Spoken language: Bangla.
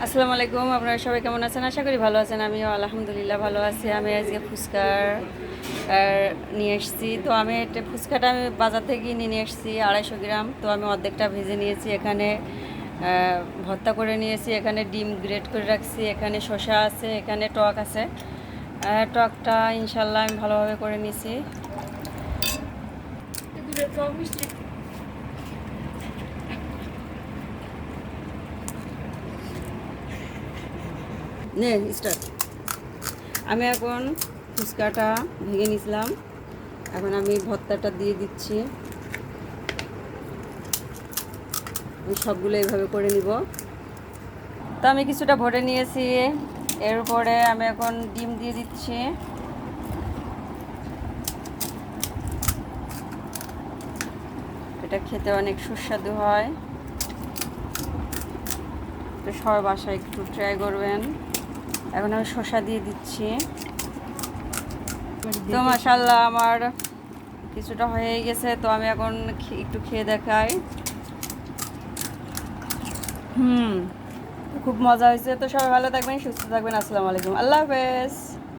আসসালামু আলাইকুম, আপনারা সবাই কেমন আছেন? আশা করি ভালো আছেন। আমিও আলহামদুলিল্লাহ ভালো আছি। আমি আজকে ফুচকার নিয়ে এসেছি। তো আমি এটা ফুচকাটা আমি বাজার থেকে নিয়ে এসেছি 250 গ্রাম। তো আমি অর্ধেকটা ভেজে নিয়েছি। এখানে ভর্তা করে নিয়েছি, এখানে ডিম গ্রেট করে রাখছি, এখানে শসা আছে, এখানে টক আছে। টকটা ইনশাল্লাহ আমি ভালোভাবে করে নিয়েছি। নে স্টার্ট। আমি এখন ফুচকাটা ভেঙে নিয়েছিলাম, এখন আমি ভর্তাটা দিয়ে দিচ্ছি। আমি সবগুলো এইভাবে করে নিব। তো আমি কিছুটা ভরে নিয়েছি, এর উপরে আমি এখন ডিম দিয়ে দিচ্ছি। এটা খেতে অনেক সুস্বাদু হয়, তো সবাই বাসায় একটু ট্রাই করবেন। এখন আমি শসা দিয়ে দিচ্ছি। তো মাশাআল্লাহ আমার কিছুটা হয়ে গেছে। তো আমি এখন একটু খেয়ে দেখাই। খুব মজা হয়েছে। তো সবাই ভালো থাকবেন, সুস্থ থাকবেন। আসসালামু আলাইকুম, আল্লাহ হাফেজ।